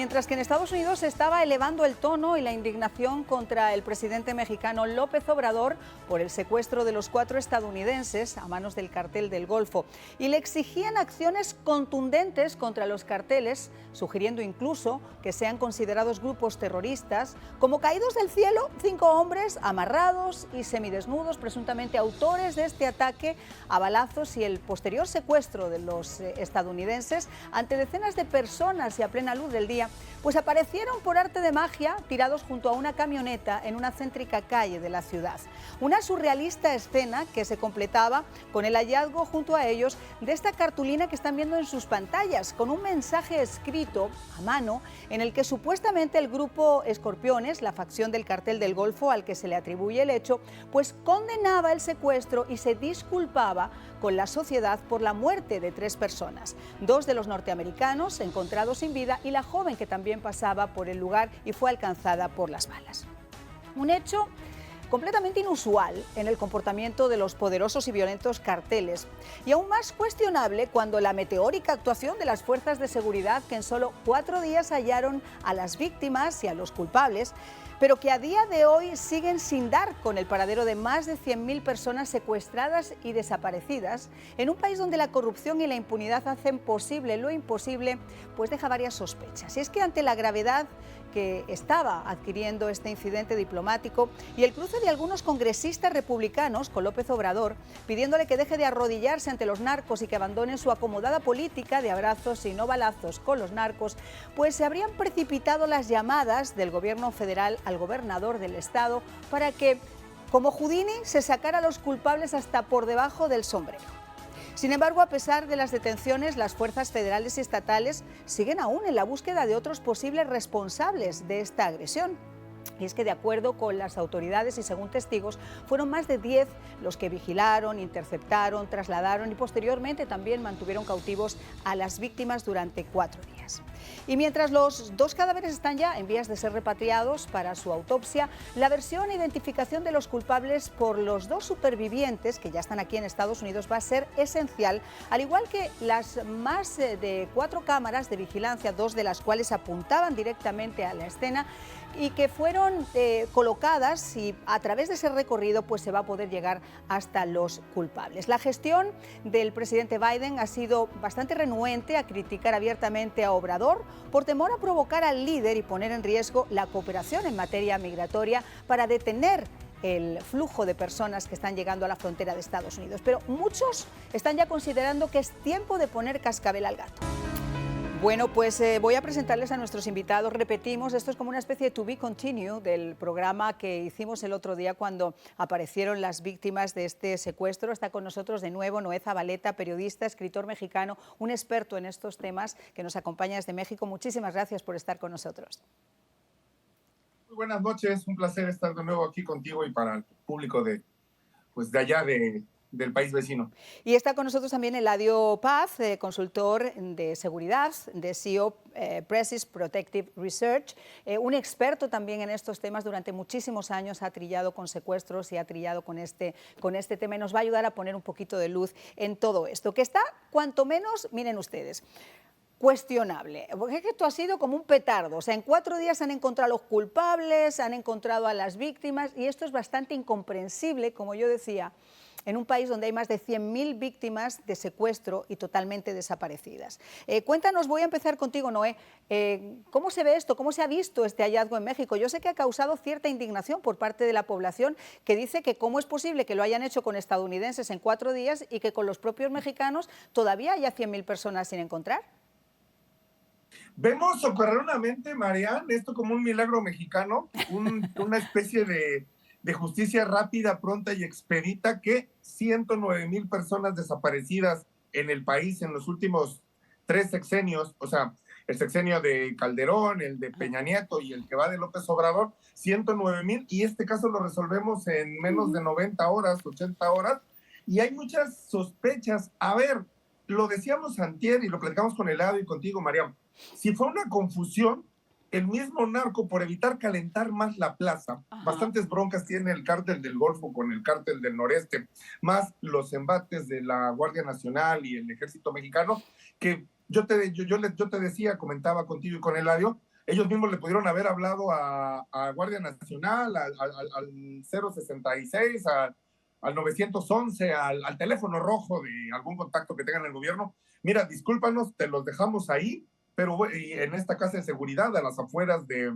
mientras que en Estados Unidos se estaba elevando el tono y la indignación contra el presidente mexicano López Obrador por el secuestro de los 4 estadounidenses a manos del Cartel del Golfo, y le exigían acciones contundentes contra los carteles, sugiriendo incluso que sean considerados grupos terroristas. Como caídos del cielo, 5 hombres amarrados y semidesnudos, presuntamente autores de este ataque a balazos y el posterior secuestro de los estadounidenses ante decenas de personas y a plena luz del día, pues aparecieron por arte de magia tirados junto a una camioneta en una céntrica calle de la ciudad. Una surrealista escena que se completaba con el hallazgo junto a ellos de esta cartulina que están viendo en sus pantallas, con un mensaje escrito a mano en el que supuestamente el grupo Escorpiones, la facción del Cartel del Golfo al que se le atribuye el hecho, pues condenaba el secuestro y se disculpaba con la sociedad por la muerte de 3 personas, 2 de los norteamericanos encontrados sin vida y la joven que también pasaba por el lugar y fue alcanzada por las balas. Un hecho completamente inusual en el comportamiento de los poderosos y violentos carteles, y aún más cuestionable cuando la meteórica actuación de las fuerzas de seguridad, que en solo 4 días hallaron a las víctimas y a los culpables, pero que a día de hoy siguen sin dar con el paradero de más de 100.000 personas secuestradas y desaparecidas, en un país donde la corrupción y la impunidad hacen posible lo imposible, pues deja varias sospechas. Y es que ante la gravedad que estaba adquiriendo este incidente diplomático y el cruce de algunos congresistas republicanos con López Obrador, pidiéndole que deje de arrodillarse ante los narcos y que abandone su acomodada política de abrazos y no balazos con los narcos, pues se habrían precipitado las llamadas del gobierno federal al gobernador del estado para que, como Houdini, se sacara a los culpables hasta por debajo del sombrero. Sin embargo, a pesar de las detenciones, las fuerzas federales y estatales siguen aún en la búsqueda de otros posibles responsables de esta agresión. Y es que, de acuerdo con las autoridades y según testigos, fueron más de 10 los que vigilaron, interceptaron, trasladaron y posteriormente también mantuvieron cautivos a las víctimas durante 4 días. Y mientras los 2 cadáveres están ya en vías de ser repatriados para su autopsia, la versión e identificación de los culpables por los 2 supervivientes, que ya están aquí en Estados Unidos, va a ser esencial, al igual que las más de 4 cámaras de vigilancia, 2 de las cuales apuntaban directamente a la escena y que fueron colocadas, y a través de ese recorrido pues se va a poder llegar hasta los culpables. La gestión del presidente Biden ha sido bastante renuente a criticar abiertamente a Obrador por temor a provocar al líder y poner en riesgo la cooperación en materia migratoria para detener el flujo de personas que están llegando a la frontera de Estados Unidos. Pero muchos están ya considerando que es tiempo de poner cascabel al gato. Bueno, pues voy a presentarles a nuestros invitados. Repetimos, esto es como una especie de to be continue del programa que hicimos el otro día cuando aparecieron las víctimas de este secuestro. Está con nosotros de nuevo Noé Zabaleta, periodista, escritor mexicano, un experto en estos temas que nos acompaña desde México. Muchísimas gracias por estar con nosotros. Muy buenas noches, un placer estar de nuevo aquí contigo y para el público de allá del país vecino. Y está con nosotros también Eladio Paz, consultor de seguridad de CEO Presys Protective Research, un experto también en estos temas. Durante muchísimos años ha trillado con secuestros y ha trillado con este tema, y nos va a ayudar a poner un poquito de luz en todo esto, que está cuanto menos, miren ustedes, cuestionable, porque es que esto ha sido como un petardo. O sea, en 4 días han encontrado a los culpables, han encontrado a las víctimas, y esto es bastante incomprensible, como yo decía, en un país donde hay más de 100.000 víctimas de secuestro y totalmente desaparecidas. Cuéntanos, voy a empezar contigo, Noé, ¿cómo se ve esto? ¿Cómo se ha visto este hallazgo en México? Yo sé que ha causado cierta indignación por parte de la población, que dice que cómo es posible que lo hayan hecho con estadounidenses en 4 días y que con los propios mexicanos todavía haya 100.000 personas sin encontrar. Vemos socarronamente, Marian, esto como un milagro mexicano, una especie de justicia rápida, pronta y expedita, que 109,000 personas desaparecidas en el país en los últimos 3 sexenios, o sea, el sexenio de Calderón, el de Peña Nieto y el que va de López Obrador, 109,000, y este caso lo resolvemos en menos de 90 horas, 80 horas, y hay muchas sospechas. A ver, lo decíamos antier y lo platicamos con Eladio y contigo, Mariam, si fue una confusión, el mismo narco, por evitar calentar más la plaza, bastantes broncas tiene el cártel del Golfo con el cártel del Noreste, más los embates de la Guardia Nacional y el Ejército Mexicano, que yo te decía, comentaba contigo y con Eladio, Ellos mismos le pudieron haber hablado a Guardia Nacional, al 066, al 911, al teléfono rojo de algún contacto que tengan en el gobierno. Mira, discúlpanos, te los dejamos ahí, pero en esta casa de seguridad, a las afueras de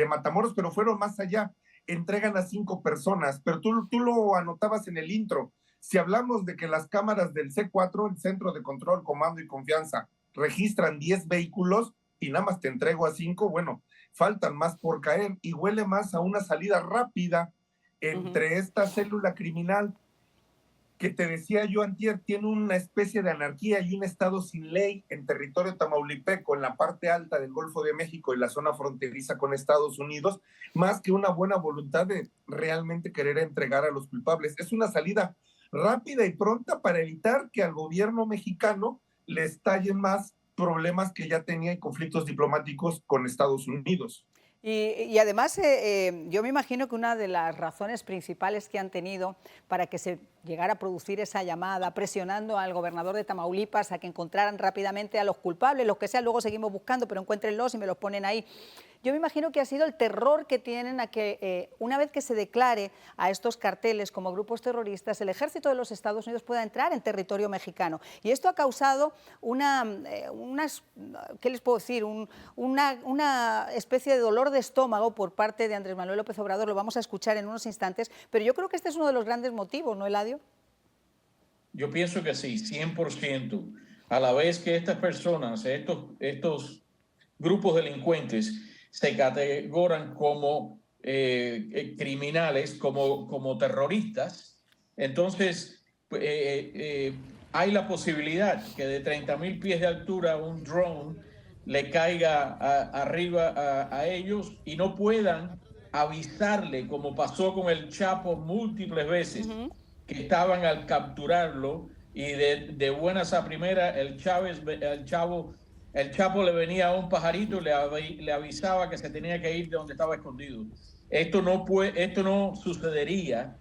Matamoros, pero fueron más allá. Entregan a 5 personas, pero tú lo anotabas en el intro. Si hablamos de que las cámaras del C4, el Centro de Control, Comando y Confianza, registran 10 vehículos y nada más te entrego a 5, bueno, faltan más por caer y huele más a una salida rápida entre esta célula criminal que te decía yo antier, tiene una especie de anarquía y un estado sin ley en territorio tamaulipeco, en la parte alta del Golfo de México y la zona fronteriza con Estados Unidos, más que una buena voluntad de realmente querer entregar a los culpables. Es una salida rápida y pronta para evitar que al gobierno mexicano le estallen más problemas que ya tenía y conflictos diplomáticos con Estados Unidos. Y además, yo me imagino que una de las razones principales que han tenido para que se llegara a producir esa llamada, presionando al gobernador de Tamaulipas a que encontraran rápidamente a los culpables, los que sean, luego seguimos buscando, pero encuéntrenlos y me los ponen ahí. Yo me imagino que ha sido el terror que tienen a que una vez que se declare a estos carteles como grupos terroristas, el ejército de los Estados Unidos pueda entrar en territorio mexicano. Y esto ha causado ¿qué les puedo decir? Una especie de dolor de estómago por parte de Andrés Manuel López Obrador. Lo vamos a escuchar en unos instantes, pero yo creo que este es uno de los grandes motivos, ¿no, Eladio? Yo pienso que sí, 100%. A la vez que estas personas, estos grupos delincuentes, se categorizan como criminales, como terroristas, entonces hay la posibilidad que de 30,000 pies de altura un drone le caiga arriba a ellos y no puedan avisarle, como pasó con el Chapo múltiples veces, que estaban al capturarlo y de buenas a primeras el Chapo le venía a un pajarito y le avisaba que se tenía que ir de donde estaba escondido. Esto no sucedería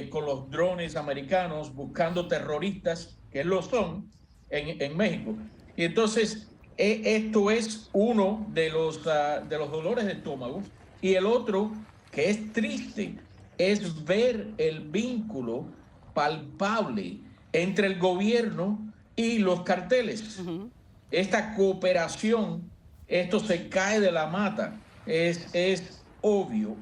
con los drones americanos buscando terroristas, que lo son, en México. Y entonces, esto es uno de los dolores de estómago. Y el otro, que es triste, es ver el vínculo palpable entre el gobierno y los carteles. Esta cooperación, esto se cae de la mata, es obvio.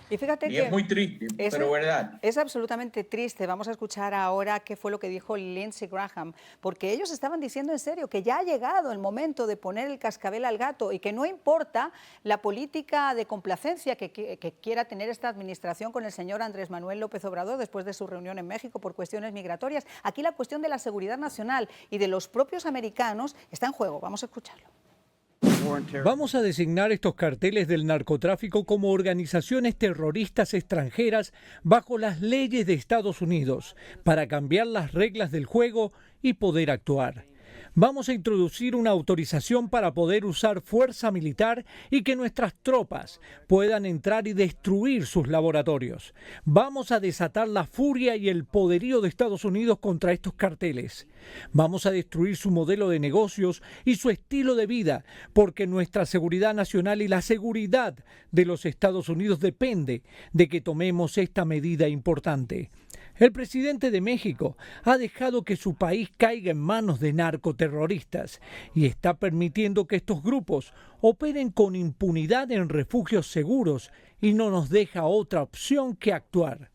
Y fíjate que es muy triste, pero verdad. Es absolutamente triste. Vamos a escuchar ahora qué fue lo que dijo Lindsey Graham, porque ellos estaban diciendo en serio que ya ha llegado el momento de poner el cascabel al gato y que no importa la política de complacencia que quiera tener esta administración con el señor Andrés Manuel López Obrador después de su reunión en México por cuestiones migratorias. Aquí la cuestión de la seguridad nacional y de los propios americanos está en juego. Vamos a escucharlo. Vamos a designar estos carteles del narcotráfico como organizaciones terroristas extranjeras bajo las leyes de Estados Unidos para cambiar las reglas del juego y poder actuar. Vamos a introducir una autorización para poder usar fuerza militar y que nuestras tropas puedan entrar y destruir sus laboratorios. Vamos a desatar la furia y el poderío de Estados Unidos contra estos carteles. Vamos a destruir su modelo de negocios y su estilo de vida, porque nuestra seguridad nacional y la seguridad de los Estados Unidos depende de que tomemos esta medida importante. El presidente de México ha dejado que su país caiga en manos de narcoterroristas y está permitiendo que estos grupos operen con impunidad en refugios seguros y no nos deja otra opción que actuar.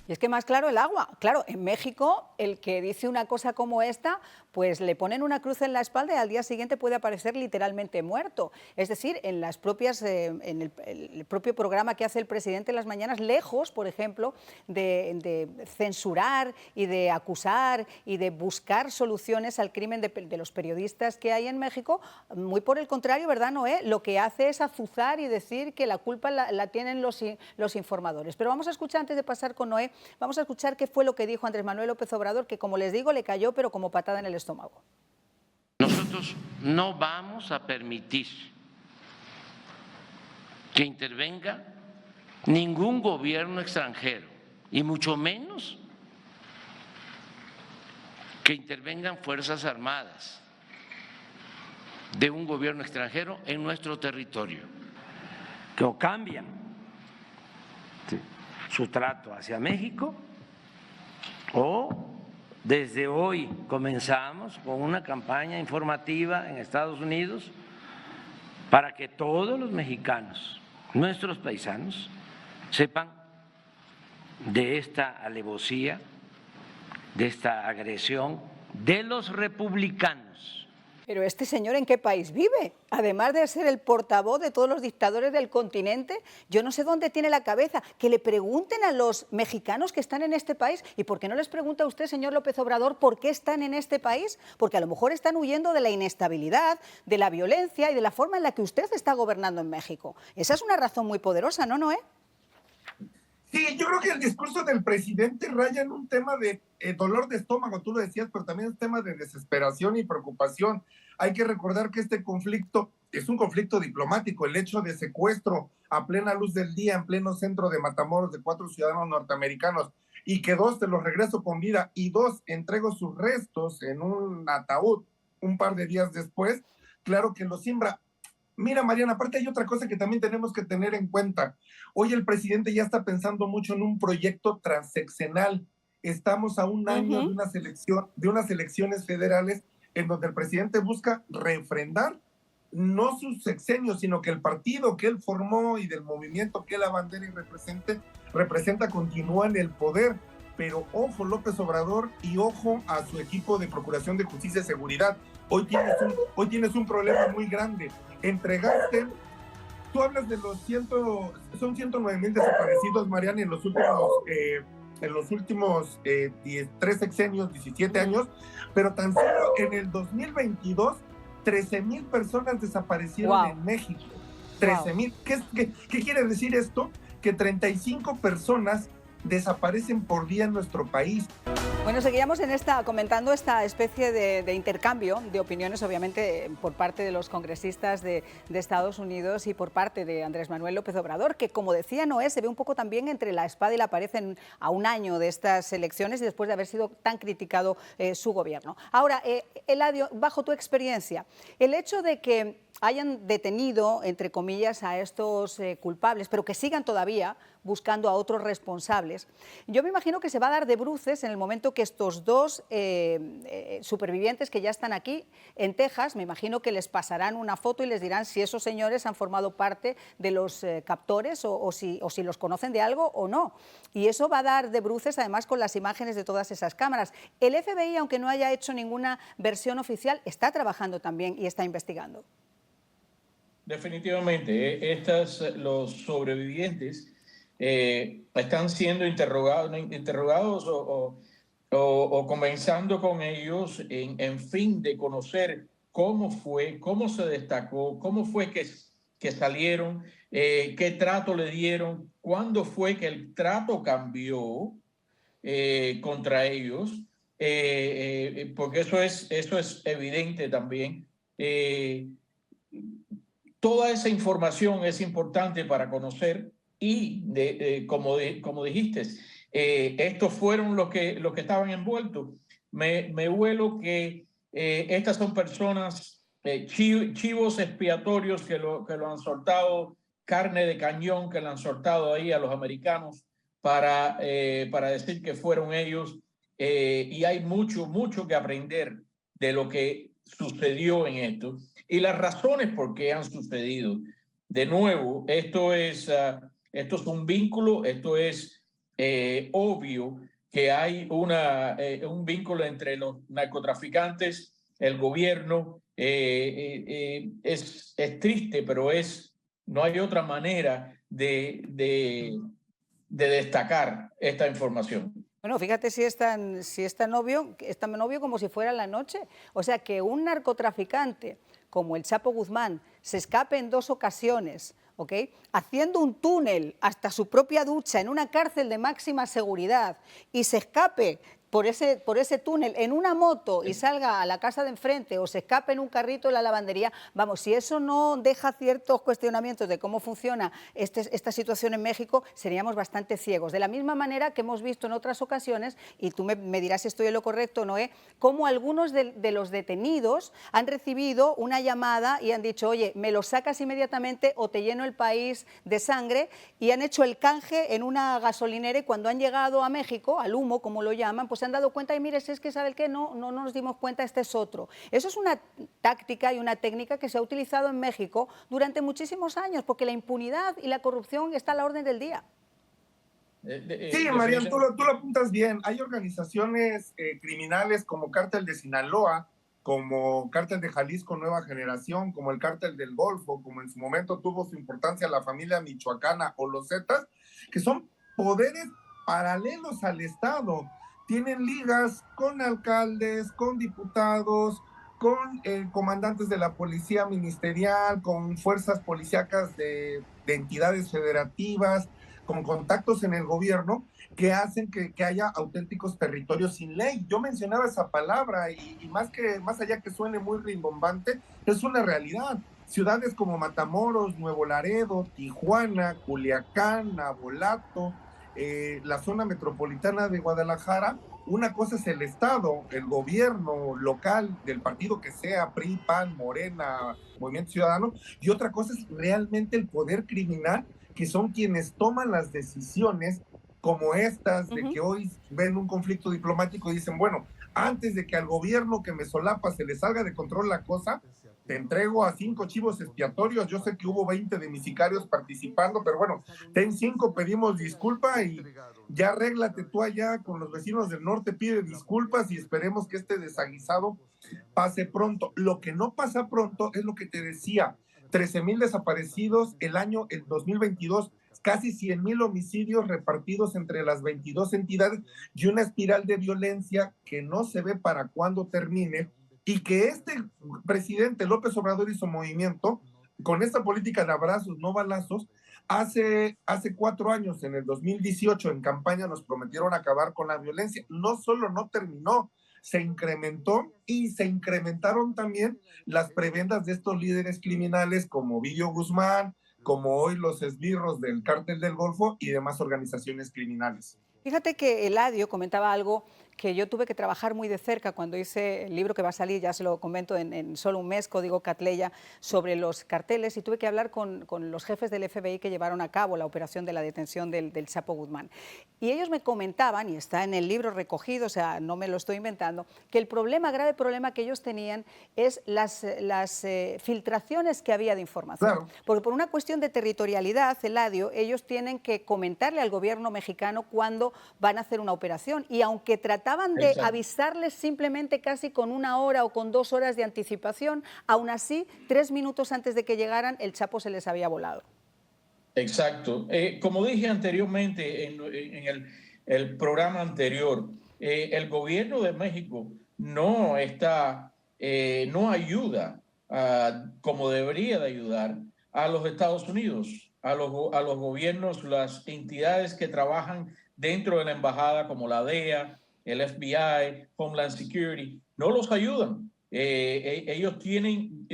Y es que más claro el agua. Claro, en México el que dice una cosa como esta, pues le ponen una cruz en la espalda y al día siguiente puede aparecer literalmente muerto. Es decir, en las propias, en el propio programa que hace el presidente en las mañanas, lejos, por ejemplo, de censurar y de acusar y de buscar soluciones al crimen de los periodistas que hay en México, muy por el contrario, ¿verdad, Noé? Lo que hace es azuzar y decir que la culpa la tienen los informadores. Pero vamos a escuchar, antes de pasar con Noé, vamos a escuchar qué fue lo que dijo Andrés Manuel López Obrador, que como les digo, le cayó pero como patada en el estómago. Nosotros no vamos a permitir que intervenga ningún gobierno extranjero, y mucho menos que intervengan Fuerzas Armadas. de un gobierno extranjero en nuestro territorio. Que o cambian su trato hacia México o desde hoy comenzamos con una campaña informativa en Estados Unidos para que todos los mexicanos, nuestros paisanos, sepan de esta alevosía, de esta agresión de los republicanos. Pero este señor, ¿en qué país vive? Además de ser el portavoz de todos los dictadores del continente, yo no sé dónde tiene la cabeza. Que le pregunten a los mexicanos que están en este país. ¿Y por qué no les pregunta a usted, señor López Obrador, por qué están en este país? Porque a lo mejor están huyendo de la inestabilidad, de la violencia y de la forma en la que usted está gobernando en México. Esa es una razón muy poderosa, ¿no, Noé? Sí, yo creo que el discurso del presidente raya en un tema de dolor de estómago, tú lo decías, pero también es tema de desesperación y preocupación. Hay que recordar que este conflicto es un conflicto diplomático, el hecho de secuestro a plena luz del día, en pleno centro de Matamoros, de 4 ciudadanos norteamericanos, y que 2 te los regreso con vida y 2 entrego sus restos en un ataúd un par de días después, claro que lo simbra. Mira, Mariana, aparte hay otra cosa que también tenemos que tener en cuenta. Hoy el presidente ya está pensando mucho en un proyecto transeccional. Estamos a un año de unas elecciones federales en donde el presidente busca refrendar no sus sexenios, sino que el partido que él formó y del movimiento que él abandera y representa continúa en el poder. Pero ojo López Obrador y ojo a su equipo de Procuración de Justicia y Seguridad. Hoy tienes un problema muy grande. Entregaste, tú hablas de son 109,000 desaparecidos, Mariana, en los últimos 3 sexenios, 17 años, pero tan solo en el 2022, 13,000 personas desaparecieron en México. 13,000. ¿Qué quiere decir esto? Que 35 personas desaparecen por día en nuestro país. Bueno, seguíamos comentando esta especie de intercambio de opiniones, obviamente, por parte de los congresistas de Estados Unidos y por parte de Andrés Manuel López Obrador, que, como decía Noé, se ve un poco también entre la espada y la pared a un año de estas elecciones y después de haber sido tan criticado su gobierno. Ahora, Eladio, bajo tu experiencia, el hecho de que hayan detenido, entre comillas, a estos culpables, pero que sigan todavía buscando a otros responsables, yo me imagino que se va a dar de bruces en el momento que estos 2 supervivientes que ya están aquí en Texas, me imagino que les pasarán una foto y les dirán si esos señores han formado parte de los captores o si los conocen de algo o no. Y eso va a dar de bruces además con las imágenes de todas esas cámaras. El FBI, aunque no haya hecho ninguna versión oficial, está trabajando también y está investigando. Definitivamente, los sobrevivientes están siendo interrogados o comenzando con ellos en fin de conocer cómo fue, cómo se destacó, cómo fue que salieron, qué trato le dieron, cuándo fue que el trato cambió contra ellos, porque eso es evidente también. Toda esa información es importante para conocer y, como dijiste, estos fueron los que estaban envueltos. Me huelo que estas son personas, chivos expiatorios que lo han soltado, carne de cañón que le han soltado ahí a los americanos para decir que fueron ellos. Y hay mucho que aprender de lo que sucedió en esto y las razones por qué han sucedido. De nuevo, esto es un vínculo, esto es obvio que hay un vínculo entre los narcotraficantes, el gobierno. Es triste, pero no hay otra manera de destacar esta información. Bueno, fíjate si es tan obvio como si fuera la noche. O sea, que un narcotraficante como el Chapo Guzmán se escape en 2 ocasiones, ¿ok?, haciendo un túnel hasta su propia ducha en una cárcel de máxima seguridad y se escape por ese túnel en una moto y salga a la casa de enfrente o se escape en un carrito de la lavandería, vamos, si eso no deja ciertos cuestionamientos de cómo funciona esta situación en México, seríamos bastante ciegos. De la misma manera que hemos visto en otras ocasiones, y tú me dirás si estoy en lo correcto, Noé, cómo algunos de los detenidos han recibido una llamada y han dicho, oye, me lo sacas inmediatamente o te lleno el país de sangre, y han hecho el canje en una gasolinera, y cuando han llegado a México, al humo, como lo llaman, pues se han dado cuenta y mire, si es que sabe el qué, no nos dimos cuenta, este es otro. Eso es una táctica y una técnica que se ha utilizado en México durante muchísimos años, porque la impunidad y la corrupción está a la orden del día. Sí, Marian, tú lo apuntas bien. Hay organizaciones criminales como Cártel de Sinaloa, como Cártel de Jalisco Nueva Generación, como el Cártel del Golfo, como en su momento tuvo su importancia la familia michoacana o los Zetas, que son poderes paralelos al Estado. Tienen ligas con alcaldes, con diputados, con comandantes de la policía ministerial, con fuerzas policíacas de entidades federativas, con contactos en el gobierno, que hacen que haya auténticos territorios sin ley. Yo mencionaba esa palabra y más allá que suene muy rimbombante, es una realidad. Ciudades como Matamoros, Nuevo Laredo, Tijuana, Culiacán, Navolato, la zona metropolitana de Guadalajara, una cosa es el Estado, el gobierno local del partido que sea, PRI, PAN, Morena, Movimiento Ciudadano, y otra cosa es realmente el poder criminal, que son quienes toman las decisiones como estas, de que hoy ven un conflicto diplomático y dicen, bueno, antes de que al gobierno que me solapa se le salga de control la cosa, te entrego a 5 chivos expiatorios. Yo sé que hubo 20 de mis sicarios participando, pero bueno, ten 5, pedimos disculpa y ya arréglate tú allá con los vecinos del norte, pide disculpas y esperemos que este desaguisado pase pronto. Lo que no pasa pronto es lo que te decía, 13,000 desaparecidos el 2022, casi 100,000 homicidios repartidos entre las 22 entidades y una espiral de violencia que no se ve para cuándo termine, y que este presidente López Obrador y su movimiento, con esta política de abrazos, no balazos, hace 4 años, en el 2018, en campaña nos prometieron acabar con la violencia. No solo no terminó, se incrementó, y se incrementaron también las prebendas de estos líderes criminales como Ovidio Guzmán, como hoy los esbirros del Cártel del Golfo y demás organizaciones criminales. Fíjate que Eladio comentaba algo que yo tuve que trabajar muy de cerca cuando hice el libro que va a salir, ya se lo comento en solo un mes, Código Catleya, sobre los carteles, y tuve que hablar con los jefes del FBI que llevaron a cabo la operación de la detención del Chapo Guzmán. Y ellos me comentaban, y está en el libro recogido, o sea, no me lo estoy inventando, que el grave problema que ellos tenían es las filtraciones que había de información. Claro. Porque por una cuestión de territorialidad, Eladio, ellos tienen que comentarle al gobierno mexicano cuándo van a hacer una operación, y aunque trataban de avisarles simplemente casi con 1 hora o con 2 horas de anticipación, aún así, 3 minutos antes de que llegaran, el Chapo se les había volado. Exacto. Como dije anteriormente en el programa anterior, el gobierno de México no ayuda como debería de ayudar a los Estados Unidos, a los gobiernos, las entidades que trabajan dentro de la embajada como la DEA, el FBI, Homeland Security, no los ayudan. Ellos tienen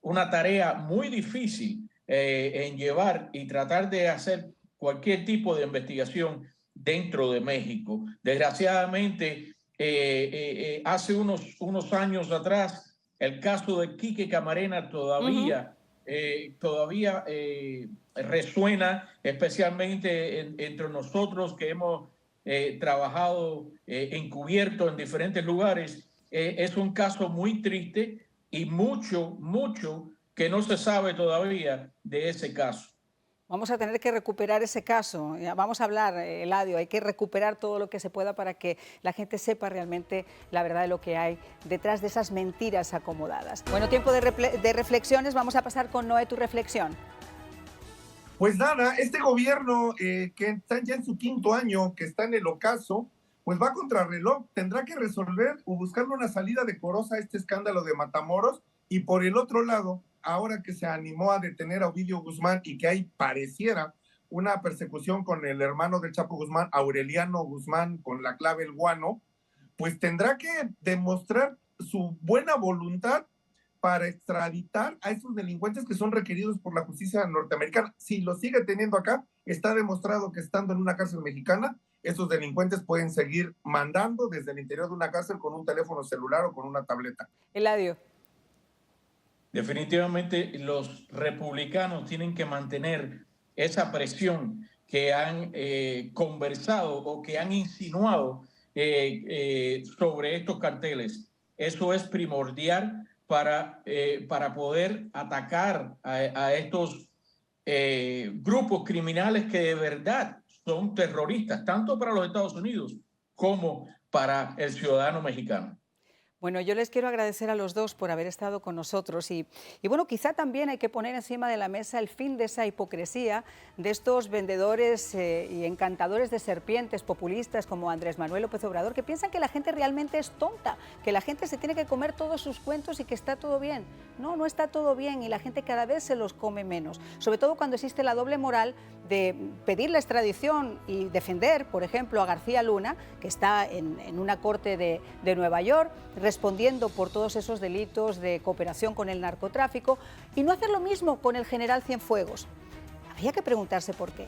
una tarea muy difícil en llevar y tratar de hacer cualquier tipo de investigación dentro de México. Desgraciadamente, hace unos años atrás, el caso de Quique Camarena todavía resuena, especialmente entre nosotros que hemos trabajado encubierto en diferentes lugares. Es un caso muy triste y mucho que no se sabe todavía de ese caso. Vamos a tener que recuperar ese caso. Vamos a hablar, Eladio, hay que recuperar todo lo que se pueda para que la gente sepa realmente la verdad de lo que hay detrás de esas mentiras acomodadas. Bueno, tiempo de reflexiones. Vamos a pasar con Noé, tu reflexión. Pues nada, este gobierno que está ya en su 5º año, que está en el ocaso, pues va contra reloj. Tendrá que resolver o buscarle una salida decorosa a este escándalo de Matamoros. Y por el otro lado, ahora que se animó a detener a Ovidio Guzmán y que ahí pareciera una persecución con el hermano del Chapo Guzmán, Aureliano Guzmán, con la clave El Guano, pues tendrá que demostrar su buena voluntad para extraditar a esos delincuentes que son requeridos por la justicia norteamericana. Si lo sigue teniendo acá, está demostrado que estando en una cárcel mexicana, esos delincuentes pueden seguir mandando desde el interior de una cárcel con un teléfono celular o con una tableta. Eladio. Definitivamente los republicanos tienen que mantener esa presión que han conversado o que han insinuado sobre estos carteles. Eso es primordial para poder atacar a estos grupos criminales que de verdad son terroristas, tanto para los Estados Unidos como para el ciudadano mexicano. Bueno, yo les quiero agradecer a los dos por haber estado con nosotros y bueno, quizá también hay que poner encima de la mesa el fin de esa hipocresía de estos vendedores y encantadores de serpientes populistas como Andrés Manuel López Obrador, que piensan que la gente realmente es tonta, que la gente se tiene que comer todos sus cuentos y que está todo bien. No, no está todo bien y la gente cada vez se los come menos, sobre todo cuando existe la doble moral de pedir la extradición y defender, por ejemplo, a García Luna, que está en una corte de Nueva York, respondiendo por todos esos delitos de cooperación con el narcotráfico, y no hacer lo mismo con el general Cienfuegos. Habría que preguntarse por qué.